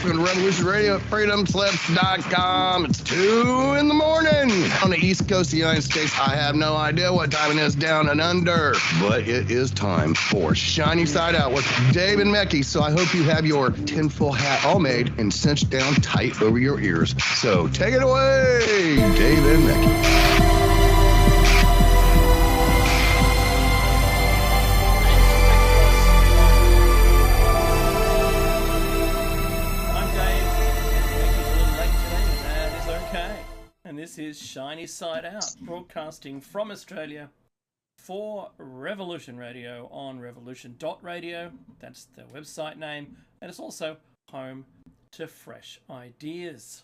Welcome to Revolution Radio at freedomslips.com. It's 2 in the morning on the East Coast of the United States. I have no idea what time it is down and under, but it is time for Shiny Side Out with Dave and Mecky. So I hope you have your tinfoil hat all made and cinched down tight over your ears. So take it away, Dave and Mecky. This is Shiny Side Out, broadcasting from Australia for Revolution Radio on revolution.radio. That's the website name, and it's also home to fresh ideas.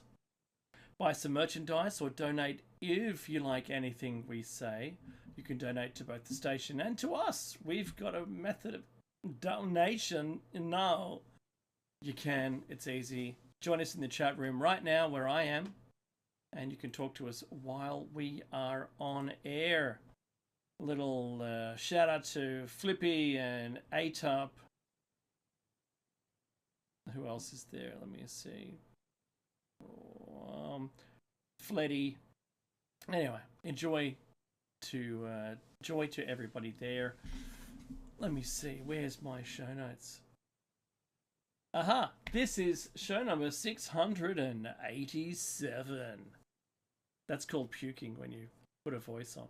Buy some merchandise or donate if you like anything we say. You can donate to both the station and to us. We've got a method of donation now. You can, it's easy. Join us in the chat room right now where I am. And you can talk to us while we are on air. A little shout out to Flippy and ATUP. Who else is there? Let me see. Fleddy. Anyway, joy to everybody there. Let me see. Where's my show notes? Aha! This is show number 687. That's called puking when you put a voice on.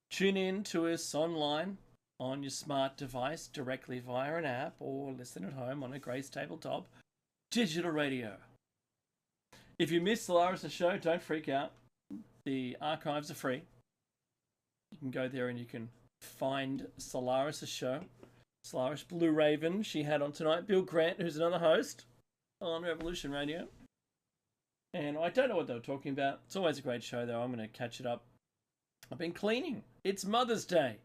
Tune in to us online on your smart device directly via an app or listen at home on a Grace Tabletop digital radio. If you missed Solaris' show, don't freak out. The archives are free. You can go there and you can find Solaris' show. Solaris Blue Raven she had on tonight. Bill Grant, who's another host on Revolution Radio. And I don't know what they were talking about. It's always a great show, though. I'm going to catch it up. I've been cleaning. It's Mother's Day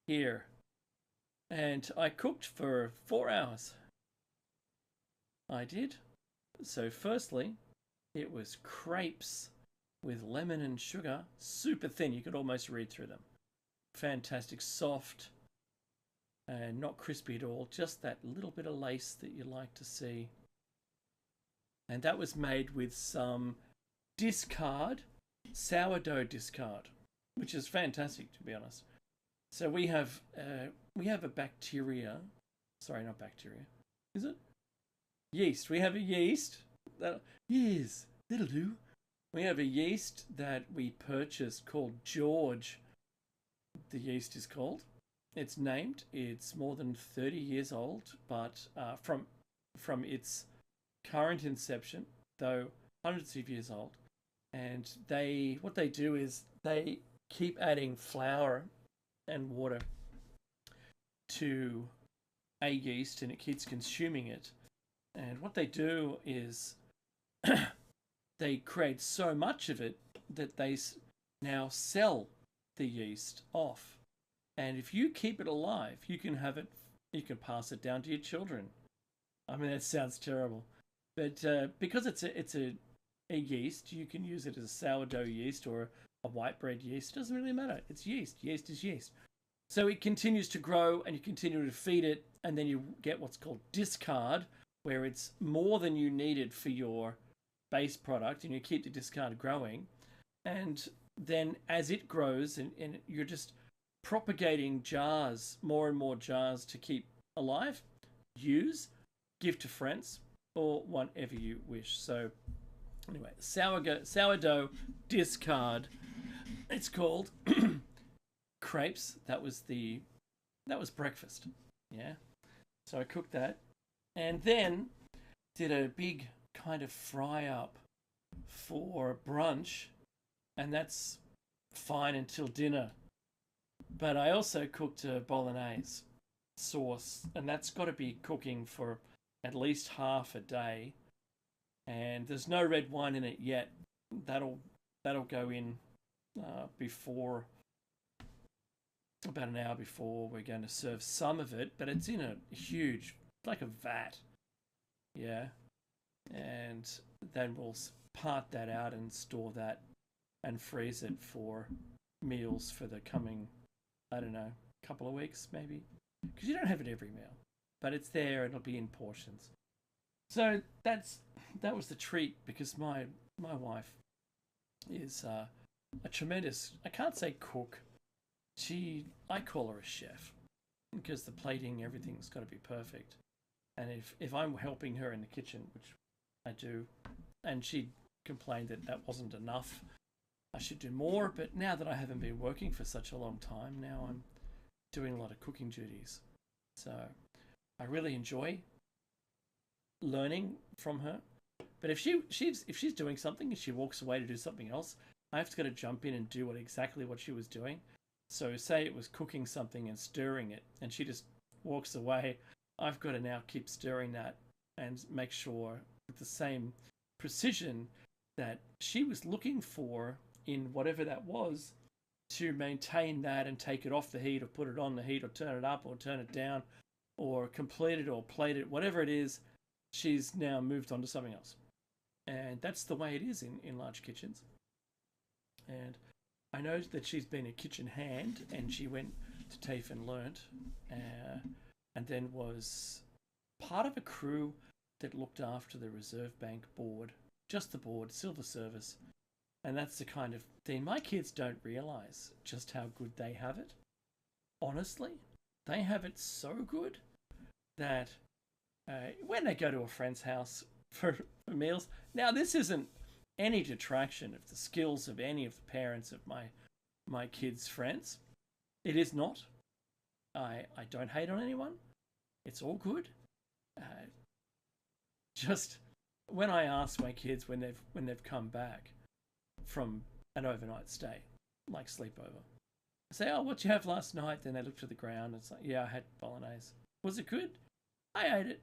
here. And I cooked for 4 hours. I did. So firstly, it was crepes with lemon and sugar. Super thin. You could almost read through them. Fantastic. Soft. And not crispy at all. Just that little bit of lace that you like to see. And that was made with some sourdough discard, which is fantastic, to be honest. So we have a bacteria. Sorry, not bacteria. Is it? Yeast. We have a yeast. Yes, that'll do. We have a yeast that we purchased called George. The yeast is called. It's named. It's more than 30 years old, but from its current inception, though hundreds of years old, and what they do is they keep adding flour and water to a yeast, and it keeps consuming it. And what they do is they create so much of it that they now sell the yeast off. And if you keep it alive, you can pass it down to your children. I mean, that sounds terrible. But because it's a yeast, you can use it as a sourdough yeast or a white bread yeast. It doesn't really matter. It's yeast. Yeast is yeast. So it continues to grow and you continue to feed it, and then you get what's called discard, where it's more than you needed for your base product, and you keep the discard growing. And then as it grows, and you're just propagating jars, more and more jars to keep alive, use, give to friends, or whatever you wish. So anyway, sourdough discard. It's called crepes. That was breakfast. Yeah. So I cooked that, and then did a big kind of fry up for brunch, and that's fine until dinner. But I also cooked a bolognese sauce, and that's got to be cooking for at least half a day, and there's no red wine in it yet. That'll go in before, about an hour before we're going to serve some of it, but it's in a huge, like a vat, yeah, and then we'll part that out and store that and freeze it for meals for the coming, I don't know, couple of weeks maybe, because you don't have it every meal. But it's there, it'll be in portions. So that was the treat, because my wife is a tremendous, I can't say cook. I call her a chef, because the plating, everything's got to be perfect. And if I'm helping her in the kitchen, which I do, and she complained that wasn't enough, I should do more. But now that I haven't been working for such a long time, now I'm doing a lot of cooking duties. So I really enjoy learning from her. But if she's doing something and she walks away to do something else, I have to go to jump in and do exactly what she was doing. So say it was cooking something and stirring it, and she just walks away, I've got to now keep stirring that and make sure with the same precision that she was looking for in whatever that was, to maintain that and take it off the heat or put it on the heat or turn it up or turn it down or complete it or plate it, whatever it is, she's now moved on to something else. And that's the way it is in large kitchens. And I know that she's been a kitchen hand, and she went to TAFE and learnt, and then was part of a crew that looked after the Reserve Bank board, just the board, silver service. And that's the kind of thing my kids don't realise just how good they have it. Honestly, they have it so good that when they go to a friend's house for meals, now this isn't any detraction of the skills of any of the parents of my kids' friends. It is not. I don't hate on anyone. It's all good. Just when I ask my kids when they've come back from an overnight stay, like sleepover, I say, "Oh, what'd you have last night?" Then they look to the ground and say, "Yeah, I had bolognese. Was it good? I ate it."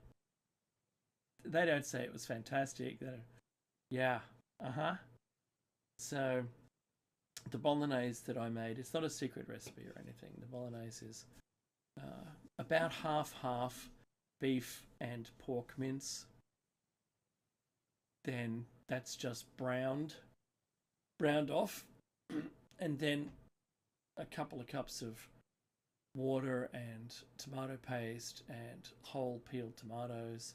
They don't say it was fantastic. They don't, yeah, So the bolognese that I made, it's not a secret recipe or anything. The bolognese is about half beef and pork mince. Then that's just browned off, and then a couple of cups of water and tomato paste and whole peeled tomatoes,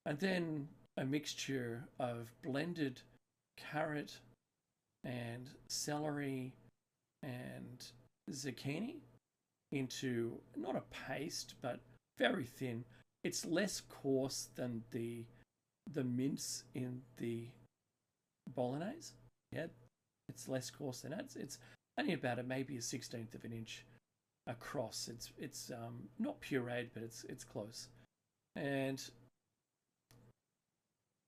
and then a mixture of blended carrot and celery and zucchini into not a paste but very thin. It's less coarse than the mince in the bolognese. Yeah, it's less coarse than that. It's only about maybe a 16th of an inch across. It's not pureed, but it's close. And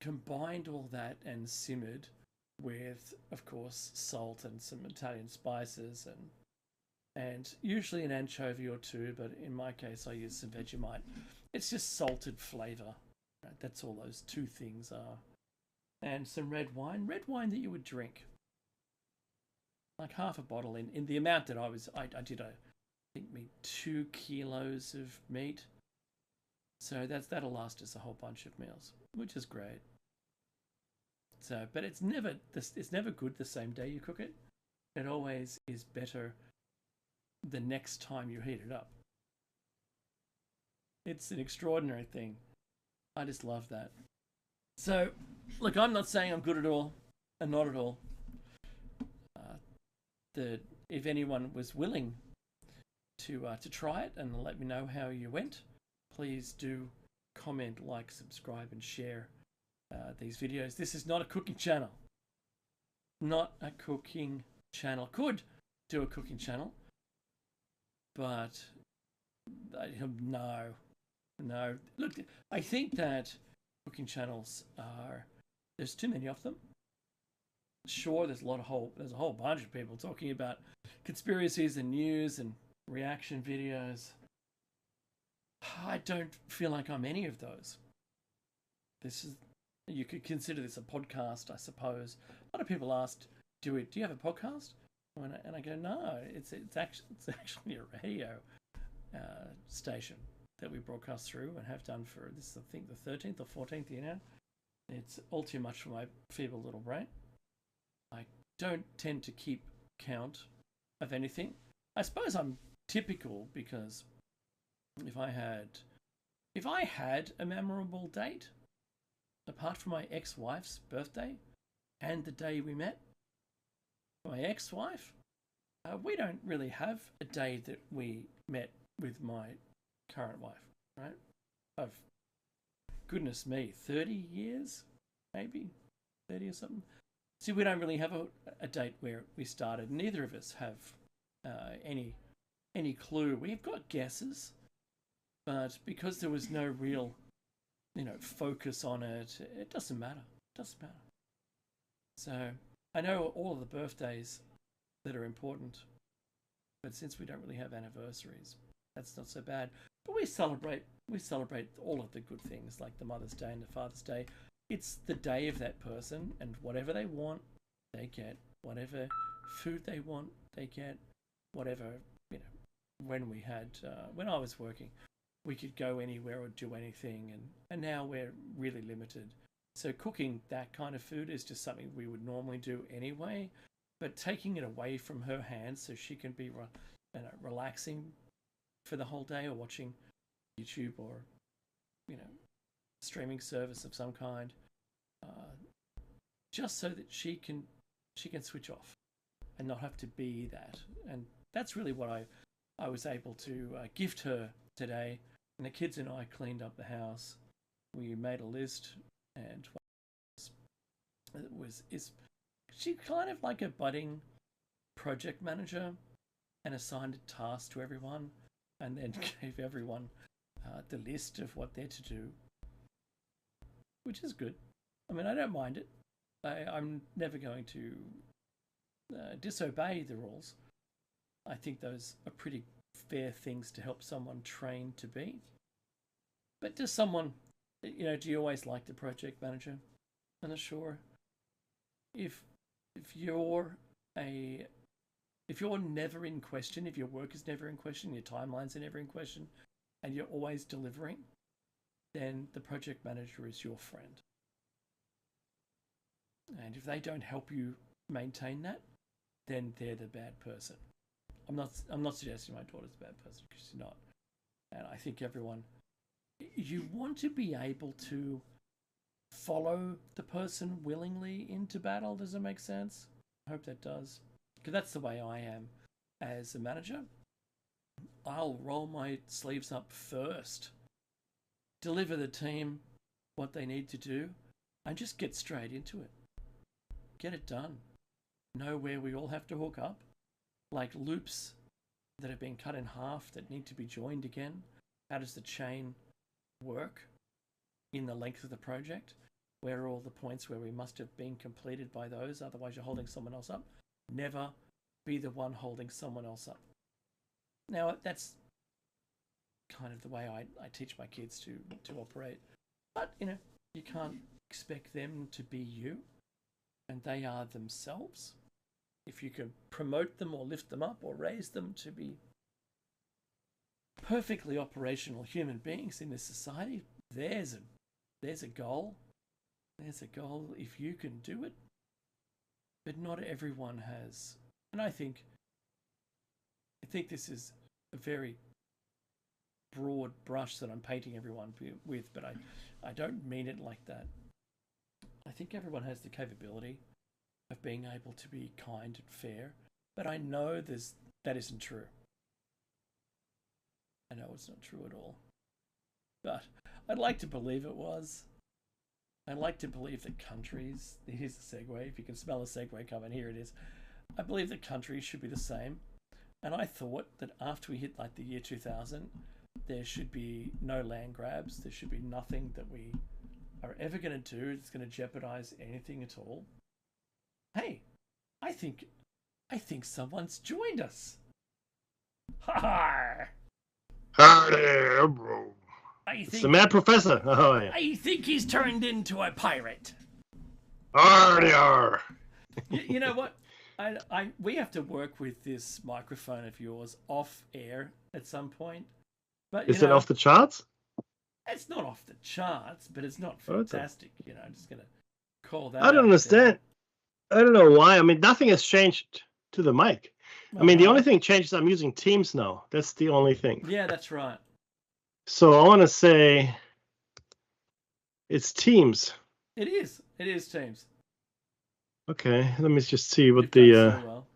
combined all that and simmered with, of course, salt and some Italian spices and usually an anchovy or two, but in my case I use some Vegemite. It's just salted flavour. Right? That's all those two things are. And some red wine that you would drink. Like half a bottle in the amount that I did, I think, me 2 kilos of meat. So that'll last us a whole bunch of meals, which is great. So, but it's never good the same day you cook it. It always is better the next time you heat it up. It's an extraordinary thing. I just love that. So, look, I'm not saying I'm good at all, and not at all. If anyone was willing to try it and let me know how you went, please do comment, like, subscribe, and share these videos. This is not a cooking channel. Not a cooking channel. Could do a cooking channel, but no. Look, I think that cooking channels there's too many of them. Sure, there's a whole bunch of people talking about conspiracies and news and reaction videos. I don't feel like I'm any of those. You could consider this a podcast, I suppose. A lot of people asked, "Do you have a podcast?" And I go, "No, it's actually a radio station that we broadcast through and have done for this. I think the 13th or 14th year now. It's all too much for my feeble little brain. I don't tend to keep count of anything. I suppose I'm typical because if I had a memorable date, apart from my ex-wife's birthday and the day we met, my ex-wife, we don't really have a day that we met with my current wife, right? Of goodness me, 30 years, maybe 30 or something. See, we don't really have a date where we started. Neither of us have any clue. We've got guesses, but because there was no real, focus on it, it doesn't matter. It doesn't matter. So I know all of the birthdays that are important, but since we don't really have anniversaries, that's not so bad. But we celebrate all of the good things, like the Mother's Day and the Father's Day. It's the day of that person, and whatever they want, they get. Whatever food they want, they get. Whatever, when I was working, we could go anywhere or do anything, and now we're really limited. So cooking that kind of food is just something we would normally do anyway, but taking it away from her hands so she can be relaxing for the whole day, or watching YouTube, or streaming service of some kind, just so that she can switch off and not have to be that. And that's really what I was able to gift her today. And the kids and I cleaned up the house. We made a list, and is she kind of like a budding project manager, and assigned a task to everyone, and then gave everyone the list of what they're to do, which is good. I mean, I don't mind it. I'm never going to disobey the rules. I think those are pretty fair things to help someone train to be. But does someone, do you always like the project manager? I'm not sure. If you're never in question, if your work is never in question, your timelines are never in question, and you're always delivering, then the project manager is your friend. And if they don't help you maintain that, then they're the bad person. I'm not suggesting my daughter's a bad person, because she's not. And I think you want to be able to follow the person willingly into battle. Does that make sense? I hope that does. Because that's the way I am as a manager. I'll roll my sleeves up first, deliver the team what they need to do, and just get straight into it. Get it done. Know where we all have to hook up, like loops that have been cut in half that need to be joined again. How does the chain work in the length of the project? Where are all the points where we must have been completed by those? Otherwise, you're holding someone else up. Never be the one holding someone else up. Now, that's kind of the way I teach my kids to operate. But, you can't expect them to be you, and they are themselves. If you can promote them or lift them up or raise them to be perfectly operational human beings in this society, there's a goal. There's a goal if you can do it. But not everyone has. And I think this is a very broad brush that I'm painting everyone with, but I don't mean it like that. I think everyone has the capability of being able to be kind and fair, but I know that isn't true. I know it's not true at all. But I'd like to believe it was. I'd like to believe that countries, here's the segue, if you can smell a segue coming, here it is. I believe that countries should be the same. And I thought that after we hit like the year 2000, there should be no land grabs. There should be nothing that we are ever going to do that's going to jeopardize anything at all. Hey, I think someone's joined us. Ha! Hi there, bro. It's the Mad Professor. Oh, yeah. I think he's turned into a pirate. Arr. You know what? We have to work with this microphone of yours off air at some point. But is it off the charts? It's not off the charts, but it's not fantastic. I'm just gonna call that. I don't understand. I don't know why. I mean, nothing has changed to the mic. I mean, the only thing changed is I'm using Teams now. That's the only thing. Yeah, that's right. So I want to say it's Teams. It is. It is teams. Okay, let me just see what You've done the so well.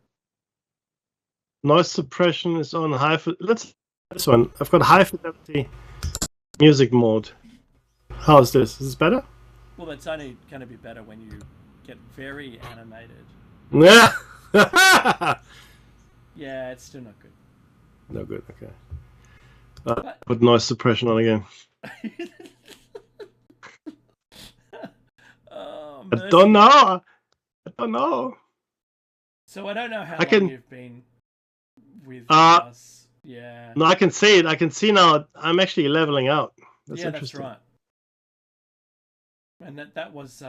noise suppression is on high. Let's this one. I've got high fidelity music mode. How's this? Is this better? Well, that's only going to be better when you get very animated. Yeah. Yeah, it's still not good. No good. Okay. Put noise suppression on again. Oh, I don't know. I don't know. So I don't know how long you've been with us. Yeah. No, I can see it. I can see now. I'm actually leveling out. That's yeah, interesting. that's right. And that was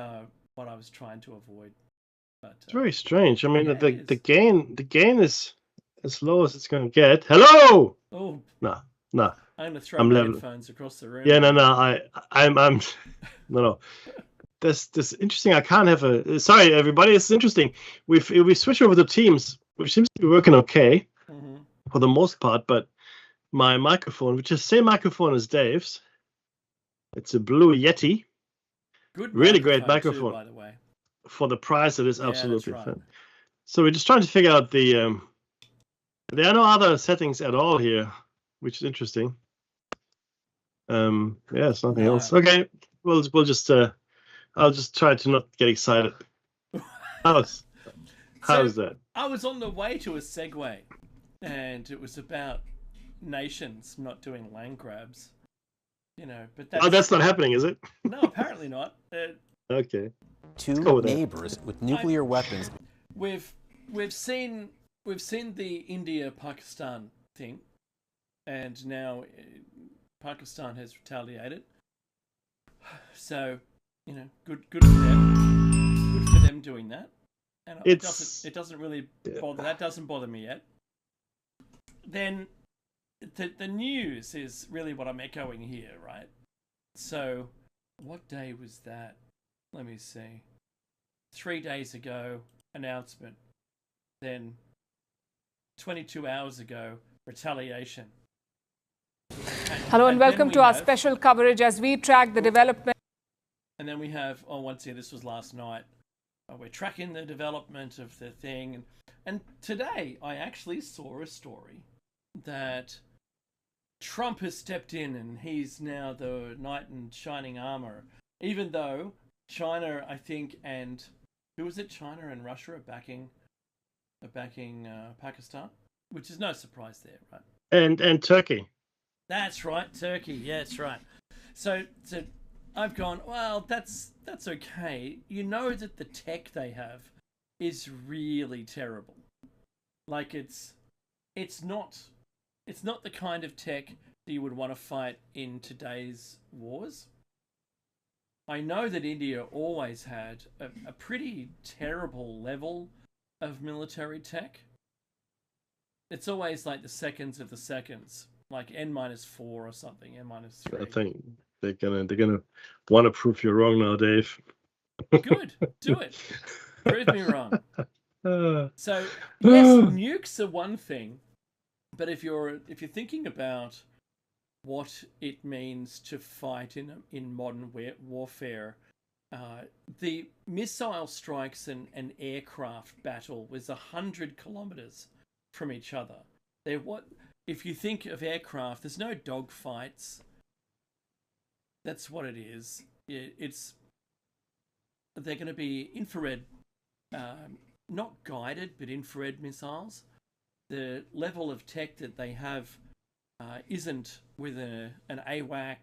what I was trying to avoid. But it's very strange. I mean, yeah, the gain is as low as it's going to get. Hello. Oh. No. I'm gonna throw my headphones across the room. Yeah, no. I'm no. This interesting. I can't have a. Sorry, everybody. It's interesting. We switched over to Teams, which seems to be working okay for the most part. But my microphone, which is the same microphone as Dave's, it's a Blue Yeti. Good, really great microphone, too, by the way. For the price, it is absolutely that's right. fun. So we're just trying to figure out the. There are no other settings at all here, which is interesting. Yeah, it's nothing else. Okay, we'll just. I'll just try to not get excited. How's that? I was on the way to a segue, and it was about nations not doing land grabs. You know, but that's not happening, is it? No, apparently not. Okay. Two neighbors with nuclear weapons. We've seen the India-Pakistan thing, and now Pakistan has retaliated. So, you know, good for them. Good for them doing that. And it doesn't really bother. That doesn't bother me yet. Then the news is really what I'm echoing here, right? So, what day was that? Let me see. 3 days ago, announcement. Then 22 hours ago, retaliation. Hello and welcome to our special coverage as we track the development. And then we have, once again, this was last night. We're tracking the development of the thing. And today, I actually saw a story that Trump has stepped in and he's now the knight in shining armor. Even though China, I think, and who was it? China and Russia are backing Pakistan, which is no surprise there, right? And Turkey. That's right, Turkey. Yeah, that's right. So I've gone, well, that's okay. You know that the tech they have is really terrible. Like it's not the kind of tech that you would want to fight in today's wars. I know that India always had a pretty terrible level of military tech. It's always like the seconds of the seconds, like N-4 or something, N-3. I think they're gonna want to prove you wrong now, Dave. Good, do it. Prove me wrong. So yes, nukes are one thing, but if you're thinking about what it means to fight in modern warfare, the missile strikes and aircraft battle was 100 kilometers from each other. If you think of aircraft, there's no dogfights. That's what it is. They're going to be infrared, not guided, but infrared missiles. The level of tech that they have isn't with an AWAC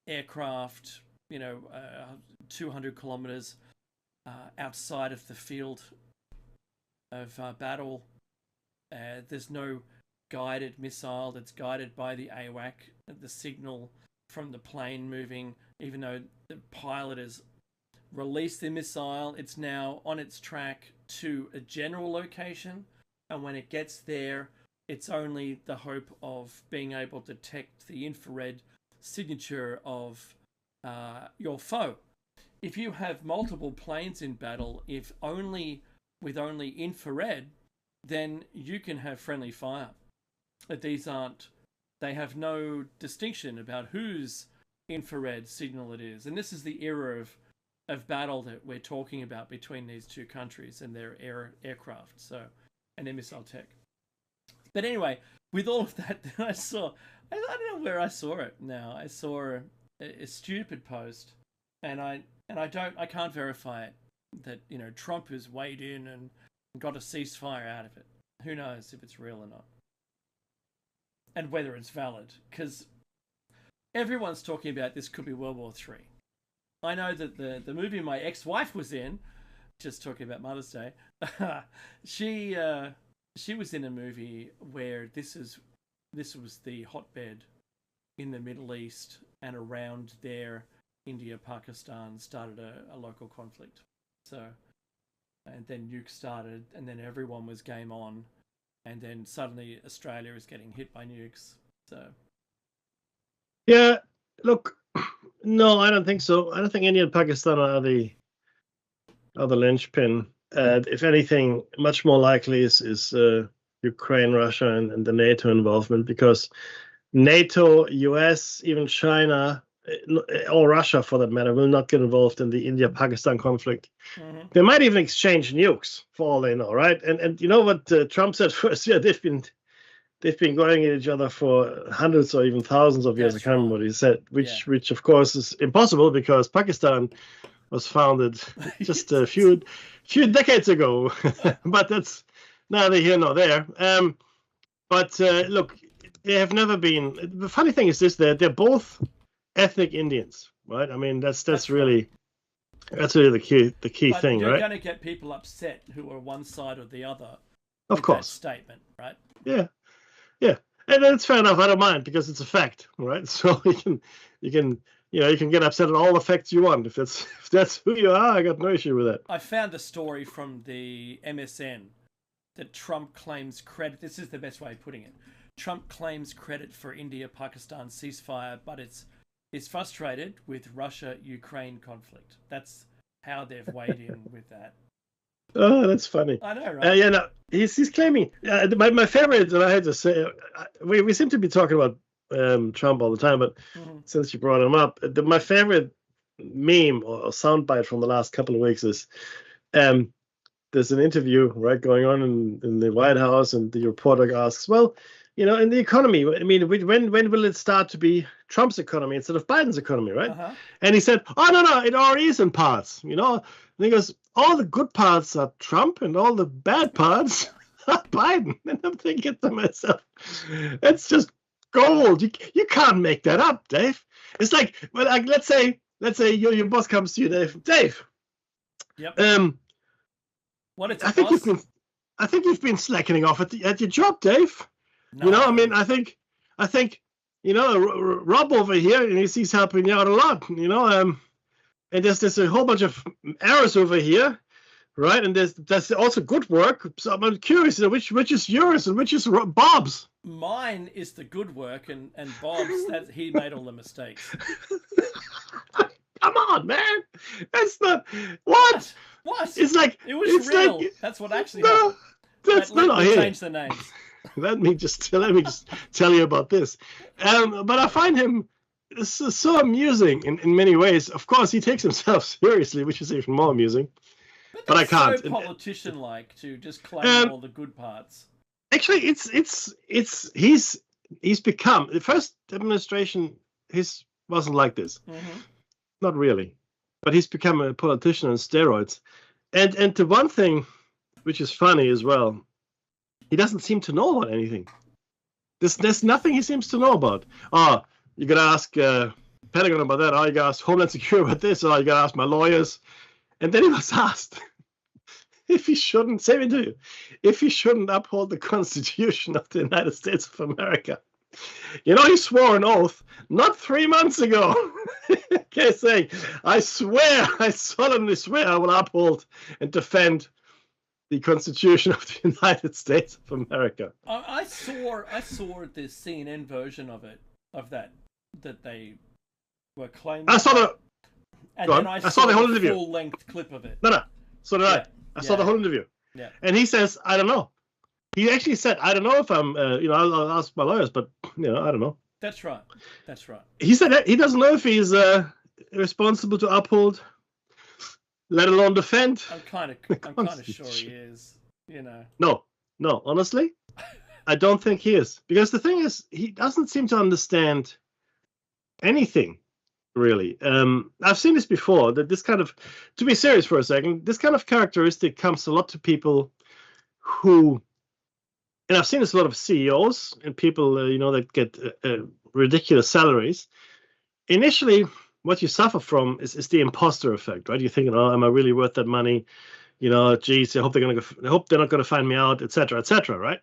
aircraft, 200 kilometers outside of the field of battle. There's no guided missile that's guided by the AWAC, the signal from the plane moving, even though the pilot has released the missile, it's now on its track to a general location, and when it gets there, it's only the hope of being able to detect the infrared signature of your foe. If you have multiple planes in battle, with only infrared, then you can have friendly fire. They have no distinction about whose infrared signal it is. And this is the era of battle that we're talking about between these two countries and their aircraft, and their missile tech. But anyway, with all of that, I don't know where I saw it now. I saw a stupid post, and I can't verify it, that, you know, Trump has weighed in and got a ceasefire out of it. Who knows if it's real or not, and whether it's valid, because everyone's talking about this could be World War III. I know that the movie my ex-wife was in, just talking about Mother's Day, she was in a movie where this was the hotbed in the Middle East, and around there, India, Pakistan started a local conflict. So, and then nukes started, and then everyone was game on, and then suddenly Australia is getting hit by nukes. So, yeah, look, no, I don't think so. I don't think India and Pakistan are the linchpin. If anything, much more likely is Ukraine, Russia, and the NATO involvement, because NATO, US, even China, or Russia for that matter, will not get involved in the India-Pakistan conflict. Mm-hmm. They might even exchange nukes for all they know, right? And you know what Trump said first? Yeah, they've been going at each other for hundreds or even thousands of years. I can't remember what he said, which of course is impossible, because Pakistan was founded just a few decades ago. But that's neither here nor there. But look, they have never been. The funny thing is this: they're both ethnic Indians, right? I mean, that's really the key thing, you're right? You're going to get people upset who are one side or the other. Of course. That statement, right? Yeah, and that's fair enough. I don't mind, because it's a fact, right? So you can get upset at all the facts you want. If that's who you are, I got no issue with that. I found a story from the MSN that Trump claims credit. This is the best way of putting it. Trump claims credit for India-Pakistan ceasefire, but is frustrated with Russia-Ukraine conflict. That's how they've weighed in with that. Oh, that's funny. I know, right? Yeah, no, he's claiming. My favorite, and I had to say, we seem to be talking about Trump all the time, but since you brought him up, my favorite meme or soundbite from the last couple of weeks is there's an interview, right, going on in the White House, and the reporter asks, well, you know, in the economy, I mean, when will it start to be Trump's economy instead of Biden's economy, right? Uh-huh. And he said, oh, no, it already is in parts, you know. And he goes, all the good parts are Trump and all the bad parts are Biden. And I'm thinking to myself, it's just gold. You can't make that up, Dave. It's like, well, let's say your boss comes to you, Dave. Dave. Yep. What it's I think you've been slackening off at your job, Dave. No. You know, I mean, I think, you know, Rob over here, and he's helping you out a lot, you know, and there's a whole bunch of errors over here, right? And there's also good work. So I'm curious, you know, which is yours and which is Bob's. Mine is the good work, and Bob's that he made all the mistakes. Come on, man, that's not what. What? It's like it was real. Like, that's what actually happened. That's not here. Change the names. Let me just tell you about this. But I find him so amusing in many ways. Of course, he takes himself seriously, which is even more amusing. But I can't. So politician-like to just claim all the good parts. Actually, he's become the first administration. His wasn't like this. Mm-hmm. Not really, but he's become a politician on steroids. And the one thing, which is funny as well, he doesn't seem to know about anything. There's nothing he seems to know about. Oh, you gotta ask Pentagon about that. Oh, you gotta ask Homeland Security about this. Oh, you gotta ask my lawyers. And then he was asked if he shouldn't uphold the Constitution of the United States of America. You know, he swore an oath not 3 months ago. Okay, saying, I solemnly swear I will uphold and defend the Constitution of the United States of America. I saw the CNN version of that they were claiming. I saw the. And then I saw the whole interview. Full-length clip of it. No. So did I. I saw the whole interview. Yeah. And he says, I don't know. He actually said, I don't know if I'm. I'll ask my lawyers, but I don't know. That's right. That's right. He said that he doesn't know if he's responsible to uphold, let alone defend. I'm kind of sure he is. You know. No. Honestly, I don't think he is, because the thing is, he doesn't seem to understand anything, really. I've seen this before. That this kind of, to be serious for a second, this kind of characteristic comes a lot to people who, and I've seen this a lot of CEOs and people, that get ridiculous salaries. Initially, what you suffer from is the imposter effect, right? You're thinking, "Oh, am I really worth that money? Geez, I hope they're not going to find me out, etc., etc." Right?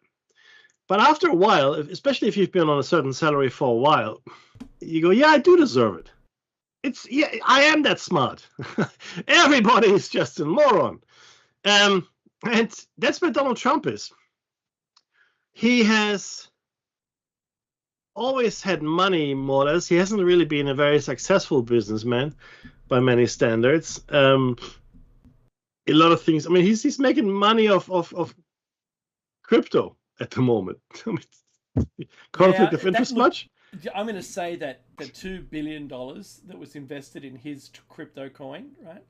But after a while, especially if you've been on a certain salary for a while, you go, "Yeah, I do deserve it. I am that smart. Everybody is just a moron." And that's where Donald Trump is. He has always had money, more or less. He hasn't really been a very successful businessman by many standards. A lot of things. I mean, he's making money off crypto at the moment. Conflict of interest much? I'm going to say that the $2 billion that was invested in his crypto coin, right,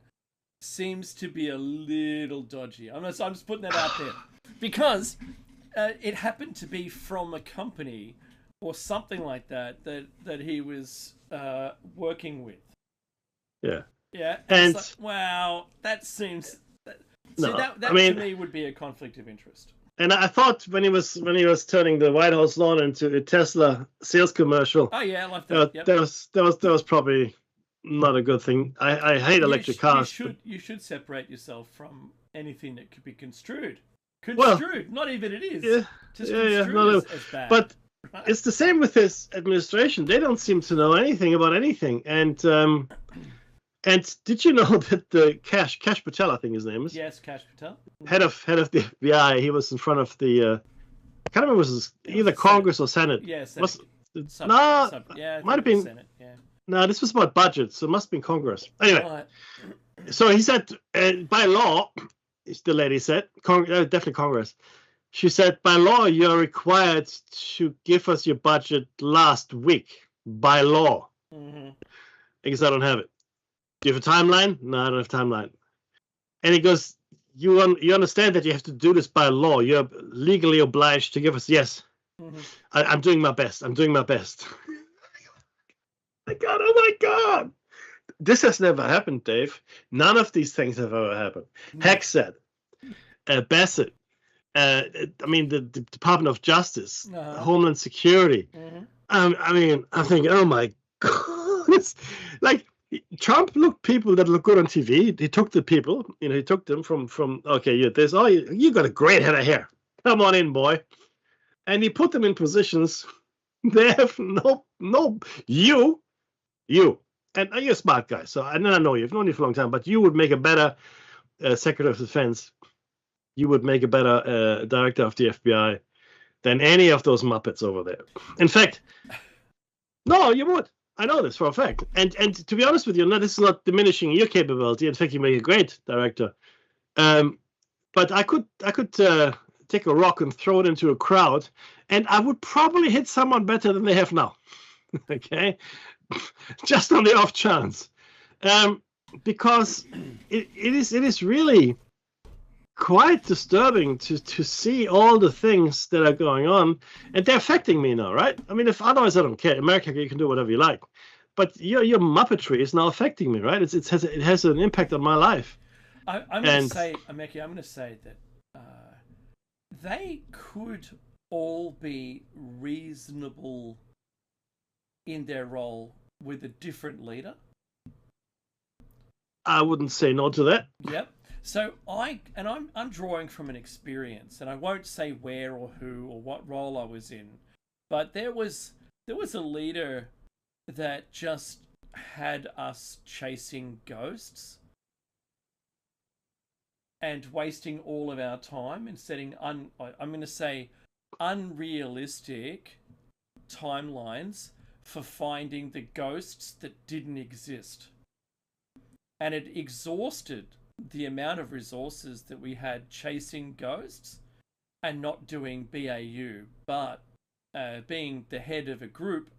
seems to be a little dodgy. I'm just putting that out there because it happened to be from a company or something like that he was working with. Yeah. Yeah. And it's like, wow, that seems. That to me would be a conflict of interest. And I thought when he was turning the White House lawn into a Tesla sales commercial. Oh yeah, I like that. Yep. That was probably not a good thing. I hate electric cars. You should separate yourself from anything that could be construed. Not even it is. Yeah, just as bad. But it's the same with his administration. They don't seem to know anything about anything. And did you know that the Kash Patel, I think his name is? Yes, Kash Patel. Head of the FBI. He was in front of the. I can't remember. It was either Congress or Senate. Yeah, Senate. Might have been. Senate, yeah. No, this was about budget, so it must have been Congress. Anyway, right. So he said, by law, the lady said, definitely Congress. She said, by law, you're required to give us your budget last week, by law. Mm-hmm. Because I don't have it. Do you have a timeline? No, I don't have a timeline. And he goes, you understand that you have to do this by law. You're legally obliged to give us, yes. Mm-hmm. I'm doing my best. Oh my God. This has never happened, Dave. None of these things have ever happened. Hexet, Bassett, the Department of Justice, Homeland Security. Mm-hmm. I'm thinking, oh my God. It's like Trump looked people that look good on TV. He took the people, he took them from okay, you got a great head of hair. Come on in, boy. And he put them in positions they have no you, and you're a smart guy, so I know you've known you for a long time, but you would make a better Secretary of Defense. You would make a better director of the FBI than any of those Muppets over there. In fact, no, you would. I know this for a fact. And to be honest with you, this is not diminishing your capability. In fact, you make a great director. But I could take a rock and throw it into a crowd, and I would probably hit someone better than they have now. Okay. Just on the off chance, because it is really quite disturbing to see all the things that are going on, and they're affecting me now, right? I mean, if otherwise I don't care. America, you can do whatever you like, but your Muppetry is now affecting me, right? It has an impact on my life. I'm going to say, Ameki, I'm going to say that they could all be reasonable in their role with a different leader. I wouldn't say no to that. Yep. So I'm drawing from an experience, and I won't say where or who or what role I was in, but there was a leader that just had us chasing ghosts and wasting all of our time and setting I'm going to say unrealistic timelines for finding the ghosts that didn't exist. And it exhausted the amount of resources that we had chasing ghosts and not doing BAU, but being the head of a group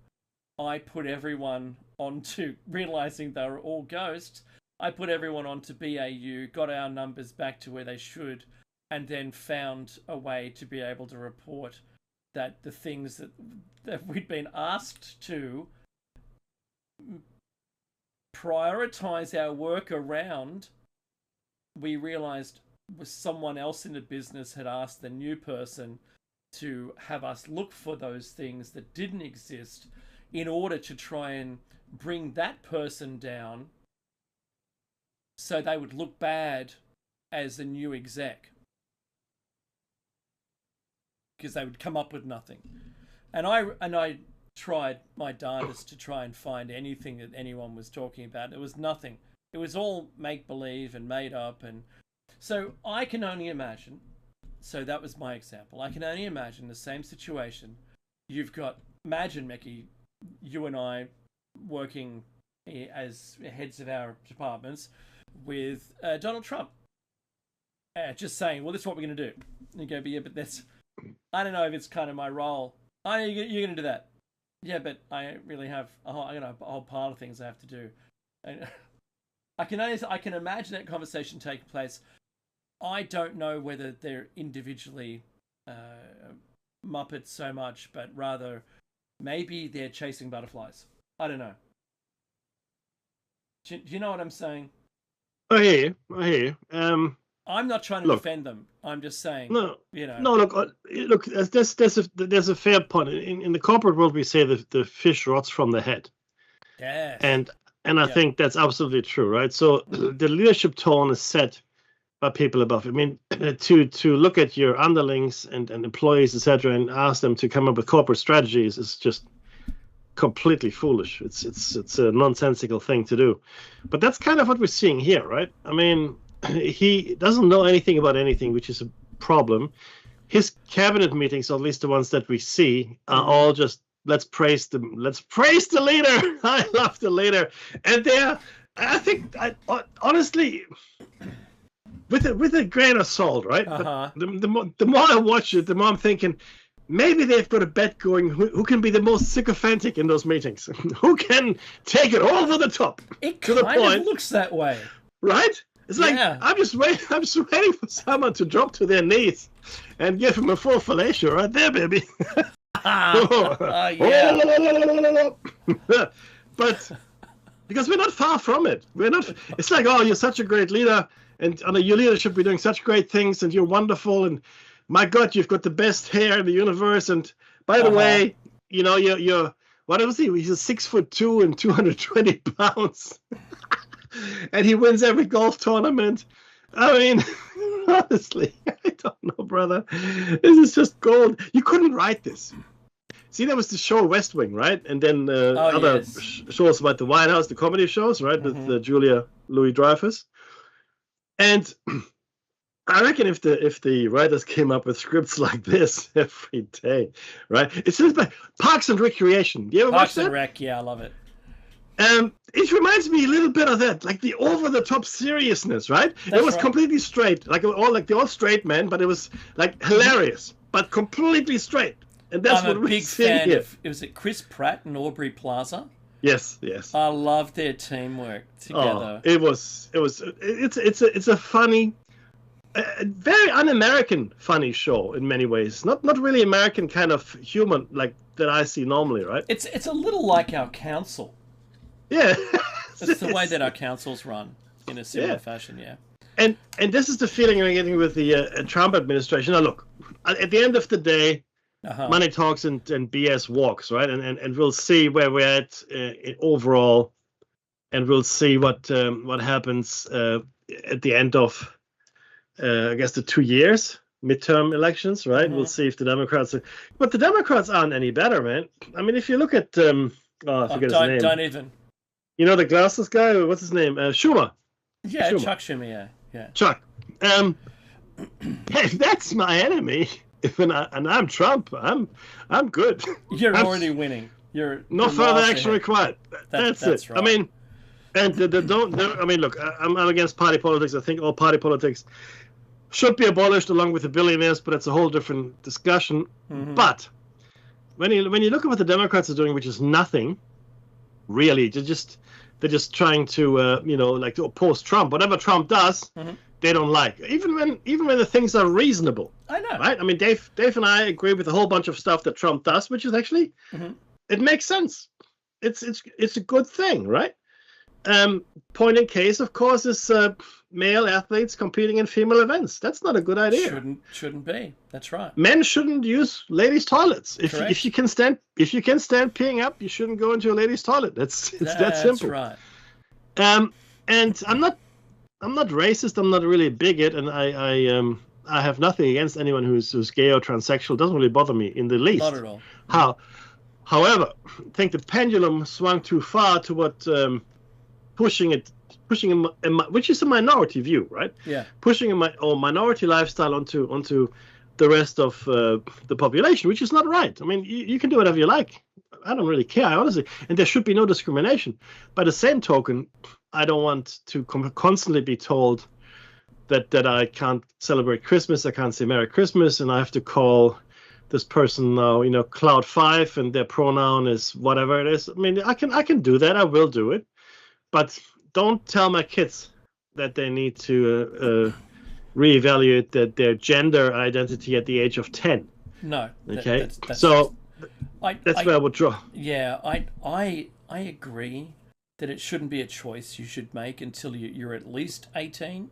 I put everyone onto, realizing they were all ghosts, I put everyone onto BAU, got our numbers back to where they should, and then found a way to be able to report that the things that we'd been asked to prioritize our work around, we realized someone else in the business had asked the new person to have us look for those things that didn't exist in order to try and bring that person down so they would look bad as the new exec, because they would come up with nothing. And I tried my darndest to try and find anything that anyone was talking about. There was nothing. It was all make-believe and made up. And so I can only imagine, so that was my example, I can only imagine the same situation. You've got, imagine, Mickey, you and I working as heads of our departments with Donald Trump. Just saying, well, this is what we're going to do. And you go, but yeah, but that's, I don't know if it's kind of my role. Oh, you're going to do that. Yeah, but I really have a whole pile of things I have to do. And I can imagine that conversation taking place. I don't know whether they're individually Muppets so much, but rather maybe they're chasing butterflies. I don't know. Do you know what I'm saying? I hear you. I'm not trying to defend them. I'm just saying. No, you know. No, look. There's a fair point. In the corporate world, we say the fish rots from the head. Yes. And I think that's absolutely true, right? So the leadership tone is set by people above. I mean, to look at your underlings and employees, etc., and ask them to come up with corporate strategies is just completely foolish. It's a nonsensical thing to do. But that's kind of what we're seeing here, right? I mean, he doesn't know anything about anything, which is a problem. His cabinet meetings, or at least the ones that we see, are all just let's praise the leader. I love the leader, and honestly, with a grain of salt, right? But the more I watch it, the more I'm thinking maybe they've got a bet going. Who can be the most sycophantic in those meetings? Who can take it over the top? It kind of looks that way, right? It's like, I'm just waiting for someone to drop to their knees and give him a full fellatio right there, baby. But because we're not far from it. It's like, oh, you're such a great leader, and under your leadership we're doing such great things, and you're wonderful, and my God, you've got the best hair in the universe, and by the way, you know, you're what was he? He's 6'2" and 220 pounds. And he wins every golf tournament. I mean, honestly, I don't know, brother. This is just gold. You couldn't write this. See, there was the show West Wing, right? And then other shows about the White House, the comedy shows, right? With Julia Louis-Dreyfus. And I reckon if the writers came up with scripts like this every day, right? It's just like Parks and Recreation. You ever watch that? Parks and Rec, yeah, I love it. It reminds me a little bit of that, like the over-the-top seriousness, right? It was completely straight, like the all straight men, but it was like hilarious, but completely straight. And that's what we're seeing here. Was it Chris Pratt and Aubrey Plaza? Yes. I love their teamwork together. It's a funny, very un-American funny show in many ways. Not really American kind of humor like that I see normally, right? It's a little like our council. Yeah. It's the way that our councils run in a similar fashion, yeah. And this is the feeling I'm getting with the Trump administration. Now, look, at the end of the day, money talks and BS walks, right? And we'll see where we're at overall, and we'll see what happens at the end of, I guess, the 2 years midterm elections, right? We'll see if the Democrats but the Democrats aren't any better, man. I mean, if you look at I forget his name. Don't even. You know the glasses guy? What's his name? Schumer. Yeah, Chuck Schumer. Yeah. Chuck. If that's my enemy, and I'm Trump, I'm good. You're already winning. You're no further action required. That's it. Right. I mean, and I mean, look, I'm against party politics. I think all party politics should be abolished along with the billionaires, but it's a whole different discussion. But when you look at what the Democrats are doing, which is nothing, really. They're just trying to like to oppose Trump. Whatever Trump does, they don't like. Even when the things are reasonable. I know. Right? I mean, Dave and I agree with a whole bunch of stuff that Trump does, which is actually it makes sense. It's a good thing, right? Point in case, of course, is male athletes competing in female events. That's not a good idea. Shouldn't be. That's right. Men shouldn't use ladies' toilets. If you can stand peeing up, you shouldn't go into a ladies' toilet. It's that simple. That's right. And I'm not racist. I'm not really a bigot, and I have nothing against anyone who's gay or transsexual. It doesn't really bother me in the least. Not at all. However, I think the pendulum swung too far toward pushing which is a minority view, right? Yeah. Pushing a minority lifestyle onto the rest of the population, which is not right. I mean, you can do whatever you like. I don't really care, honestly. And there should be no discrimination. By the same token, I don't want to constantly be told that I can't celebrate Christmas, I can't say Merry Christmas, and I have to call this person now, Cloud 5, and their pronoun is whatever it is. I mean, I can do that. I will do it. But don't tell my kids that they need to reevaluate their gender identity at the age of 10. No. Okay. That's where I would draw. Yeah, I agree that it shouldn't be a choice you should make until you're at least 18.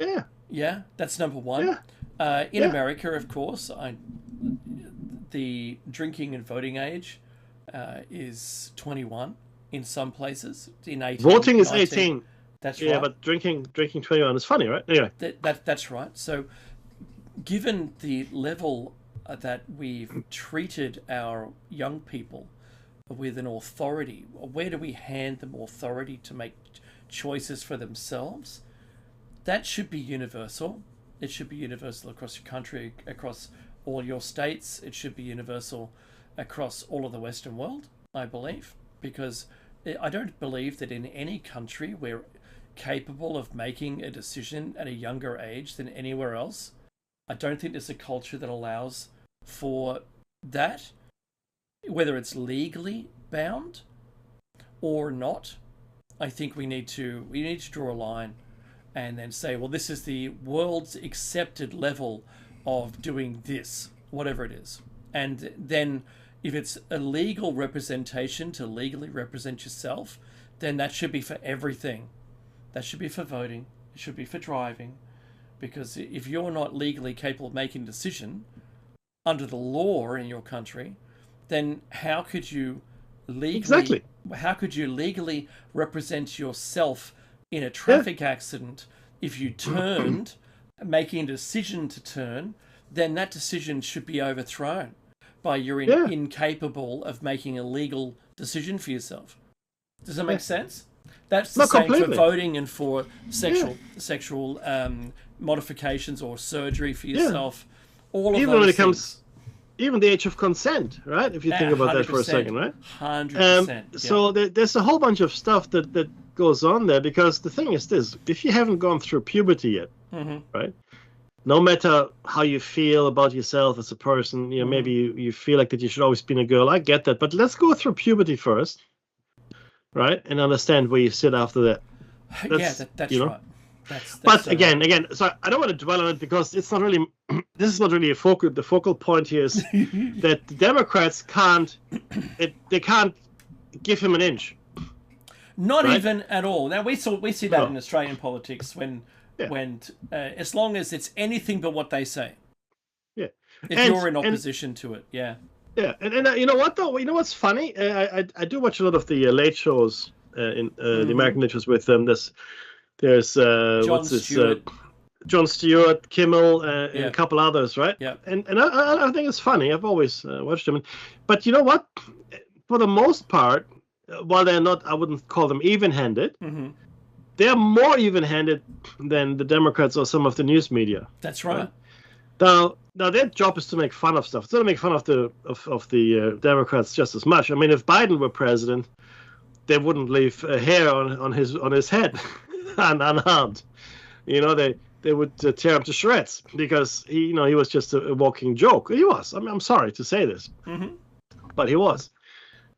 Yeah. Yeah, that's number one. Yeah. In America, of course, the drinking and voting age is 21 in some places. In 18, voting is 19. 18. That's right. Yeah, but drinking 21 is funny, right? Anyway. That's right. So, given the level that we've treated our young people with an authority, where do we hand them authority to make choices for themselves? That should be universal. It should be universal across your country, across all your states. It should be universal across all of the Western world, I believe, because I don't believe that in any country we're capable of making a decision at a younger age than anywhere else. I don't think there's a culture that allows for that, whether it's legally bound or not. I think we need to draw a line and then say, well, this is the world's accepted level of doing this, whatever it is. And then if it's a legal representation to legally represent yourself, then that should be for everything. That should be for voting. It should be for driving. Because if you're not legally capable of making a decision under the law in your country, then how could you legally represent yourself in a traffic accident? If you turned, making a decision to turn, then that decision should be overthrown by you're incapable of making a legal decision for yourself. Does that make sense? That's the same for voting and for sexual modifications or surgery for yourself. All of even those when it things. comes, even the age of consent, right? If you think about that for a second, right? 100%. So there's a whole bunch of stuff that goes on there, because the thing is this: if you haven't gone through puberty yet, right? No matter how you feel about yourself as a person, maybe you feel like that you should always be a girl. I get that, but let's go through puberty first, right? And understand where you sit after that. That's right. But again, so I don't want to dwell on it, because it's not really. This is not really the focal point here is that the Democrats can't give him an inch. Not even at all. Now we see that in Australian politics when as long as it's anything but what they say. Yeah. If you're in opposition to it, yeah. Yeah, and you know what though? You know what's funny? I do watch a lot of the late shows in the American late shows with them. There's Jon Stewart, Kimmel, and a couple others, right? Yeah. And I think it's funny. I've always watched them. But you know what? For the most part, while they're not, I wouldn't call them even-handed. They're more even-handed than the Democrats or some of the news media. That's right. Now their job is to make fun of stuff. It's not to make fun of the Democrats just as much. I mean, if Biden were president, they wouldn't leave a hair on his head unharmed. They would tear him to shreds, because he was just a walking joke. He was. I mean, I'm sorry to say this, but he was.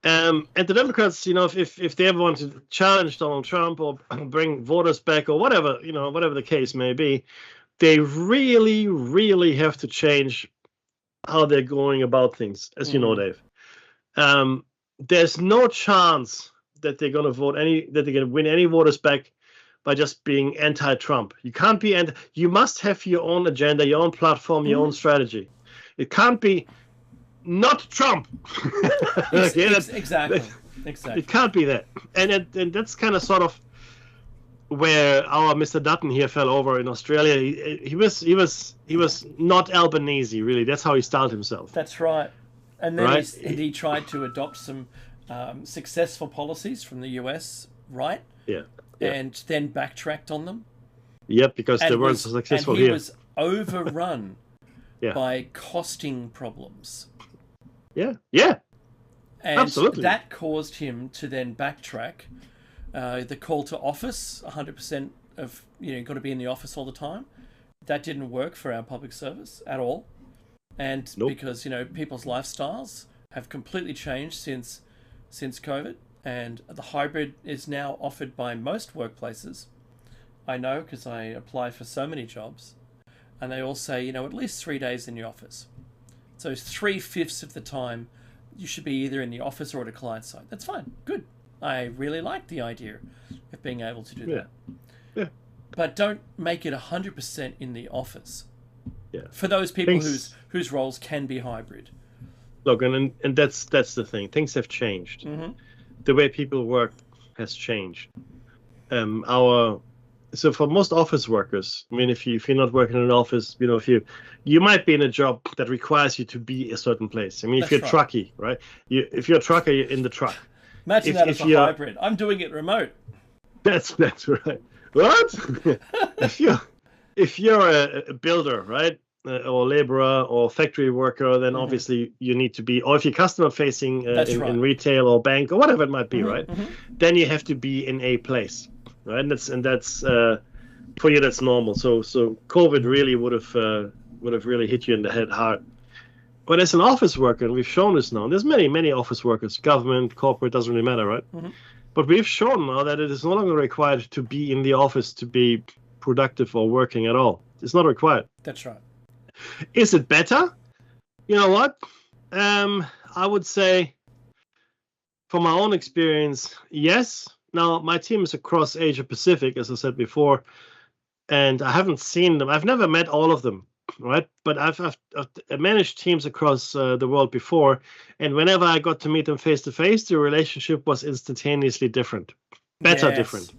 And the Democrats, if they ever want to challenge Donald Trump or bring voters back or whatever, whatever the case may be, they really, really have to change how they're going about things, as you know, Dave. There's no chance that they're going to win any voters back by just being anti-Trump. You can't be you must have your own agenda, your own platform, your own strategy. It can't be not Trump. Exactly. It can't be that. And that's kind of sort of where our Mr. Dutton here fell over in Australia. He was not Albanese, really. That's how he styled himself. That's right. And then he tried to adopt some successful policies from the US, right? Yeah. And then backtracked on them. Yep, because they weren't so successful here. And he was overrun by costing problems. Yeah. And absolutely. That caused him to then backtrack. The call to office, 100% of, got to be in the office all the time. That didn't work for our public service at all. And because, people's lifestyles have completely changed since COVID. And the hybrid is now offered by most workplaces. I know because I apply for so many jobs. And they all say, at least 3 days in the office. So 3/5 of the time, you should be either in the office or at a client site. That's fine. Good. I really like the idea of being able to do that. Yeah. But don't make it 100% in the office. Yeah. For those people whose roles can be hybrid. Look, and that's the thing. Things have changed. Mm-hmm. The way people work has changed. So for most office workers, I mean, if you're not working in an office, if you might be in a job that requires you to be a certain place. I mean, if you're a truckie, right? If you're a trucker, you're in the truck. Imagine that as a hybrid. I'm doing it remote. That's right. What? if you're a builder, right, or laborer or factory worker, then obviously you need to be, or if you're customer facing in retail or bank or whatever it might be, right? Then you have to be in a place, right? And that's for you that's normal. So COVID really would have really hit you in the head hard. But as an office worker, and we've shown this now, there's many office workers, government, corporate, doesn't really matter, right? But we've shown now that it is no longer required to be in the office to be productive or working at all. It's not required. That's right. Is it better? You know what? I would say, from my own experience, yes. Now, my team is across Asia Pacific, as I said before, and I haven't seen them. I've never met all of them, right? But I've managed teams across the world before, and whenever I got to meet them face to face, the relationship was instantaneously different, different,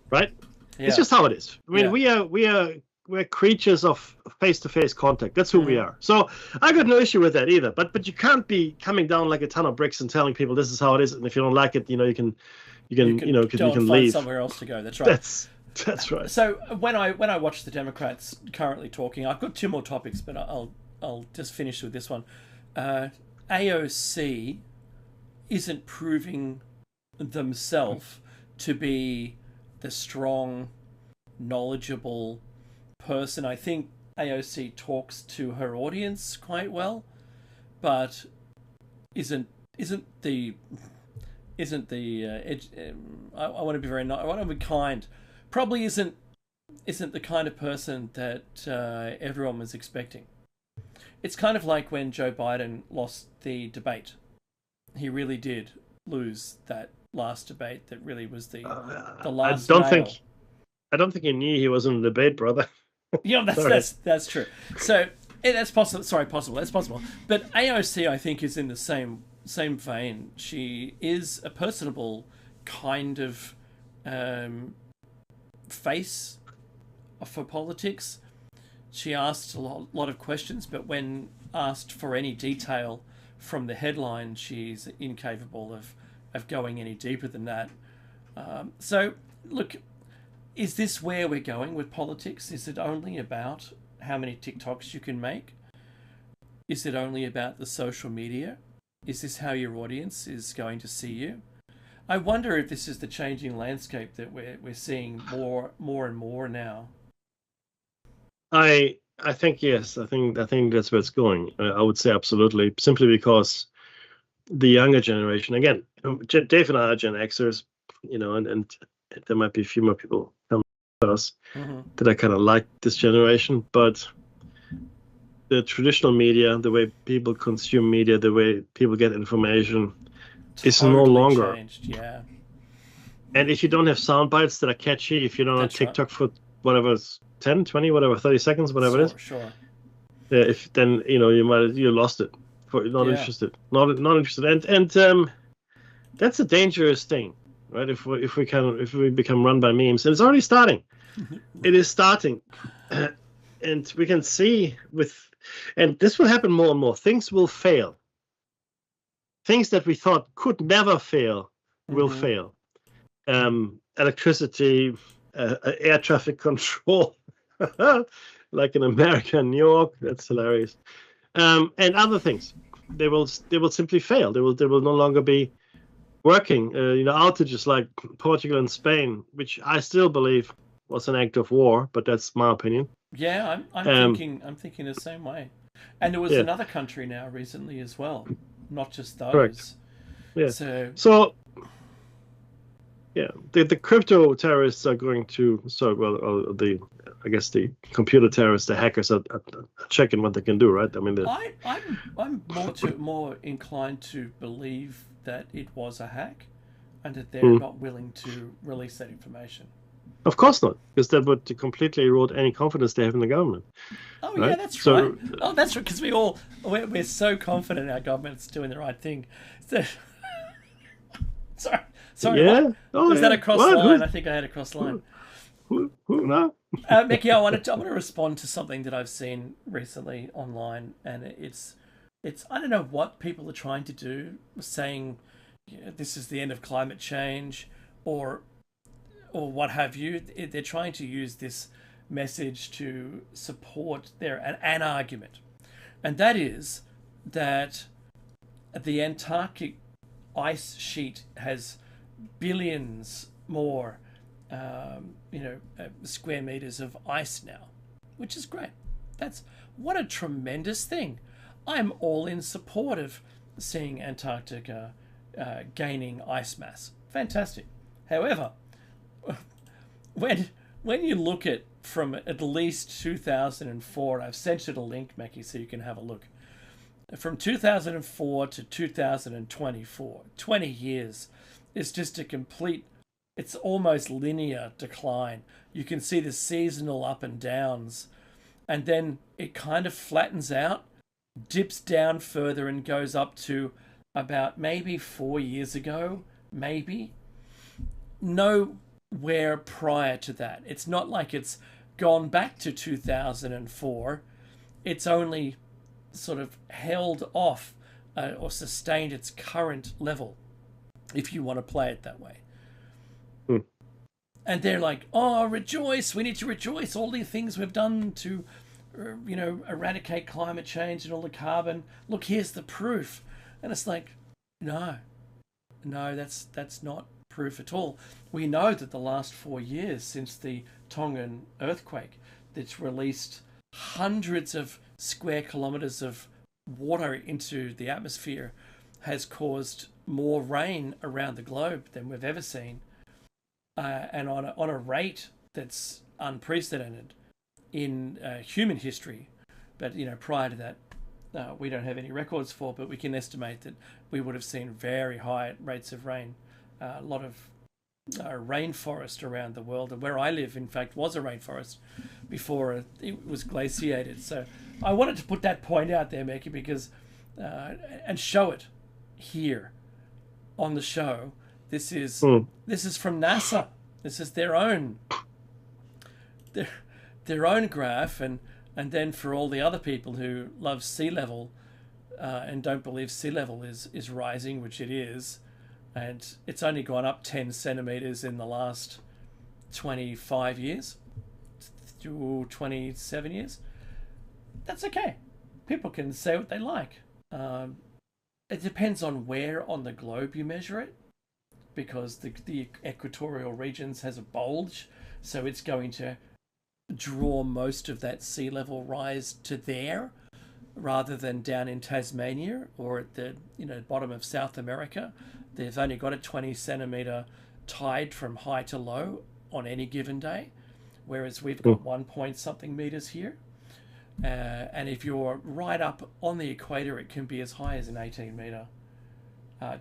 right? Yeah. It's just how it is. I mean, we're creatures of face-to-face contact. That's who we are. So I got no issue with that either. But you can't be coming down like a ton of bricks and telling people this is how it is, and if you don't like it, you can leave somewhere else to go. That's right. That's right. So when I watch the Democrats currently talking, I've got two more topics, but I'll just finish with this one. AOC isn't proving themselves to be the strong, knowledgeable person. I think AOC talks to her audience quite well, but isn't the I want to be very nice. I want to be kind. Probably isn't the kind of person that everyone was expecting. It's kind of like when Joe Biden lost the debate. He really did lose that last debate. That really was the last. I don't think he knew he was in the debate, brother. Yeah, that's true. So that's possible. Sorry, possible. That's possible. But AOC, I think, is in the same vein. She is a personable kind of face for politics. She asked a lot of questions, but when asked for any detail from the headline, she's incapable of going any deeper than that. So, look, is this where we're going with politics? Is it only about how many TikToks you can make? Is it only about the social media? Is this how your audience is going to see you? I wonder if this is the changing landscape that we're seeing more and more now. I think yes. I think that's where it's going. I would say absolutely, simply because the younger generation. Again, Dave and I are Gen Xers, and there might be a few more people coming to us that I kind of like this generation, but the traditional media, the way people consume media, the way people get information, is no longer changed. Yeah. And if you don't have sound bites that are catchy, if you're not on TikTok for whatever, 10, 20, whatever, 30 seconds, whatever it is. Sure. If then, you lost it. Not interested. Not interested. And that's a dangerous thing, right? If we become run by memes, and it's already starting. It is starting. And we can see and this will happen more and more. Things will fail. Things that we thought could never fail will fail. Electricity, air traffic control, like in America, New York, that's hilarious. And other things, they will simply fail. They will no longer be working. Outages like Portugal and Spain, which I still believe was an act of war, but that's my opinion. Yeah, I'm thinking the same way. And there was another country now recently as well, not just those. Correct. Yeah. So yeah, the crypto terrorists are going to I guess the computer terrorists, the hackers are checking what they can do, right? I mean, I'm more inclined to believe that it was a hack, and that they're not willing to release that information. Of course not, because that would completely erode any confidence they have in the government. Oh, right? Yeah, that's right. Oh, that's right, because we're so confident our government's doing the right thing. So, sorry. Yeah. Was that a cross line? I think I had a cross line. Who? No. Mickey, I want to respond to something that I've seen recently online, and it's I don't know what people are trying to do, saying this is the end of climate change, or what have you. They're trying to use this message to support an argument, and that is that the Antarctic ice sheet has billions more square meters of ice now, which is great. What a tremendous thing. I'm all in support of seeing Antarctica gaining ice mass. Fantastic. However, when you look at from at least 2004, I've sent you a link, Mackie, so you can have a look. From 2004 to 2024, 20 years is just a complete, it's almost linear decline. You can see the seasonal up and downs, and then it kind of flattens out, dips down further, and goes up to about maybe 4 years ago, maybe. Nowhere prior to that. It's not like it's gone back to 2004. It's only sort of held off or sustained its current level, if you want to play it that way. And they're like, oh, rejoice, we need to rejoice, all the things we've done to eradicate climate change and all the carbon. Look, here's the proof. And it's like, no, that's not proof at all. We know that the last 4 years since the Tongan earthquake, that's released hundreds of square kilometers of water into the atmosphere, has caused more rain around the globe than we've ever seen, and on a rate that's unprecedented in human history. But prior to that, we don't have any records for, but we can estimate that we would have seen very high rates of rain. A lot of rainforest around the world, and where I live, in fact, was a rainforest before it was glaciated. So I wanted to put that point out there, Mickey, because and show it here on the show. This is from NASA. This is their own graph, and then for all the other people who love sea level and don't believe sea level is rising, which it is, and it's only gone up 10 centimeters in the last 25 years, 27 years. That's okay. People can say what they like. It depends on where on the globe you measure it, because the equatorial regions has a bulge, so it's going to draw most of that sea level rise to there. rather than down in Tasmania or at the bottom of South America. They've only got a 20 centimetre tide from high to low on any given day, whereas we've got 1 point something meters here. And if you're right up on the equator, it can be as high as an 18-metre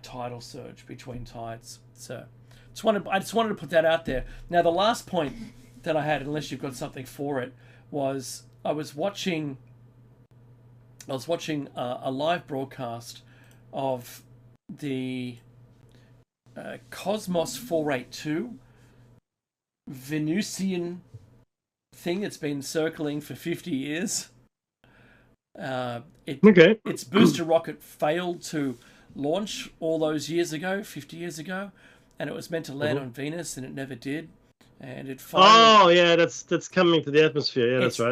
tidal surge between tides. So I just wanted to put that out there. Now, the last point that I had, unless you've got something for it, was I was watching a live broadcast of the Cosmos 482 Venusian thing that's been circling for 50 years. Its booster rocket failed to launch all those years ago, 50 years ago, and it was meant to land on Venus, and it never did. And it finally... that's coming to the atmosphere. Yeah, that's right.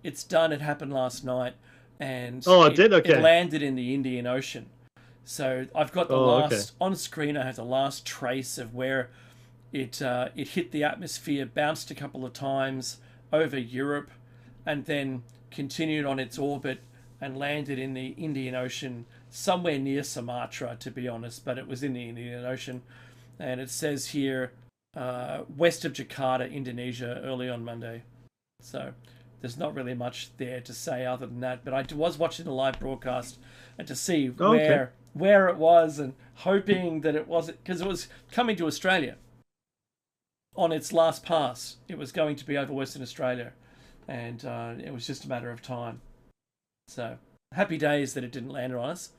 It's done. It happened last night, and it landed in the Indian Ocean. So I've got the last on screen. I have the last trace of where it hit the atmosphere, bounced a couple of times over Europe, and then continued on its orbit and landed in the Indian Ocean, somewhere near Sumatra, to be honest, but it was in the Indian Ocean. And it says here, west of Jakarta, Indonesia, early on Monday. So there's not really much there to say other than that. But I was watching the live broadcast and to see where it was, and hoping that it wasn't, because it was coming to Australia on its last pass. It was going to be over Western Australia, and it was just a matter of time. So happy days that it didn't land on us.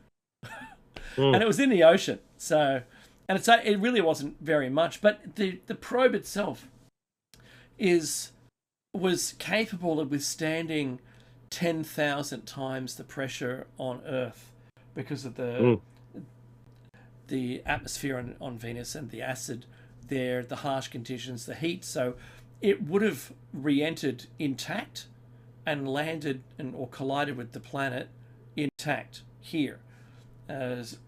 And it was in the ocean. So, and it really wasn't very much, but the probe itself was capable of withstanding 10,000 times the pressure on Earth because of the atmosphere on Venus and the acid there, the harsh conditions, the heat. So it would have re-entered intact and landed or collided with the planet intact here, because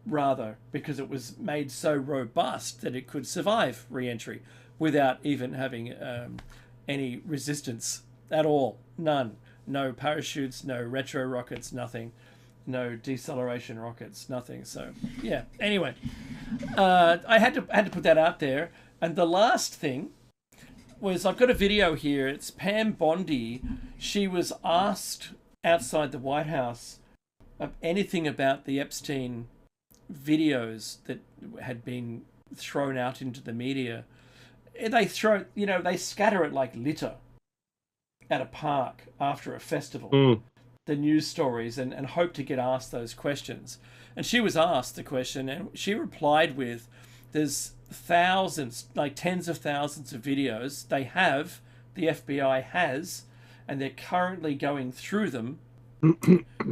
it was made so robust that it could survive re-entry without even having any resistance at all. None. No parachutes, no retro rockets, nothing. No deceleration rockets, nothing. So yeah. Anyway, I had to put that out there. And the last thing was, I've got a video here. It's Pam Bondi. She was asked outside the White House anything about the Epstein videos that had been thrown out into the media. They scatter it like litter at a park after a festival, the news stories, and hope to get asked those questions. And she was asked the question, and she replied with, there's thousands, like tens of thousands of videos the FBI has, and they're currently going through them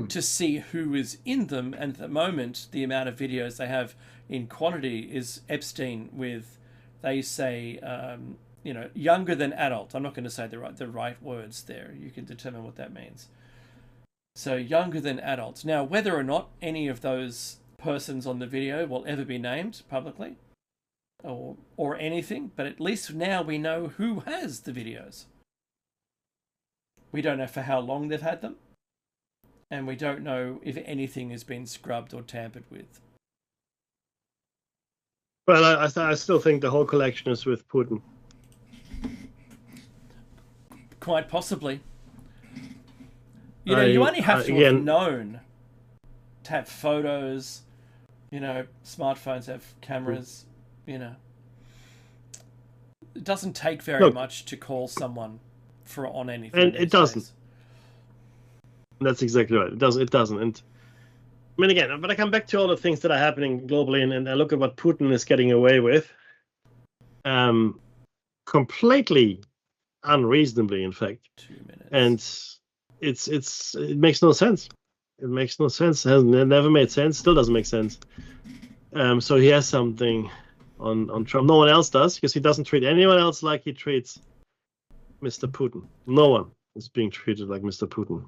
to see who is in them. And at the moment, the amount of videos they have in quantity is Epstein with, they say, younger than adult. I'm not going to say the right words there. You can determine what that means. So younger than adults. Now, whether or not any of those persons on the video will ever be named publicly or anything, but at least now we know who has the videos. We don't know for how long they've had them, and we don't know if anything has been scrubbed or tampered with. Well, I still think the whole collection is with Putin. Quite possibly. You only have to have known to have photos. Smartphones have cameras. It doesn't take very much to call someone on anything. And it doesn't. Days. That's exactly right. It doesn't. And I mean, again, but I come back to all the things that are happening globally, and I look at what Putin is getting away with. Completely unreasonably, in fact. 2 minutes. And it makes no sense. It makes no sense. It never made sense. Still doesn't make sense. So he has something on Trump. No one else does, because he doesn't treat anyone else like he treats Mr. Putin. No one is being treated like Mr. Putin.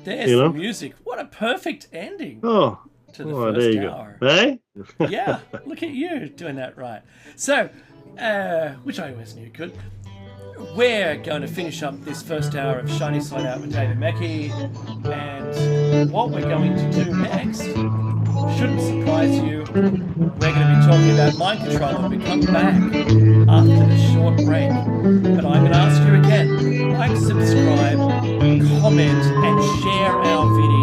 There's the music. What a perfect ending to the first there you hour. Go. Hey? Yeah, look at you doing that right. So, which I always knew could. we're going to finish up this first hour of Shiny Side Out with David Mackey, and what we're going to do next shouldn't surprise you. We're going to be talking about Mind Control when we come back after the short break. But I'm going to ask you again, like, subscribe, comment, and share our video.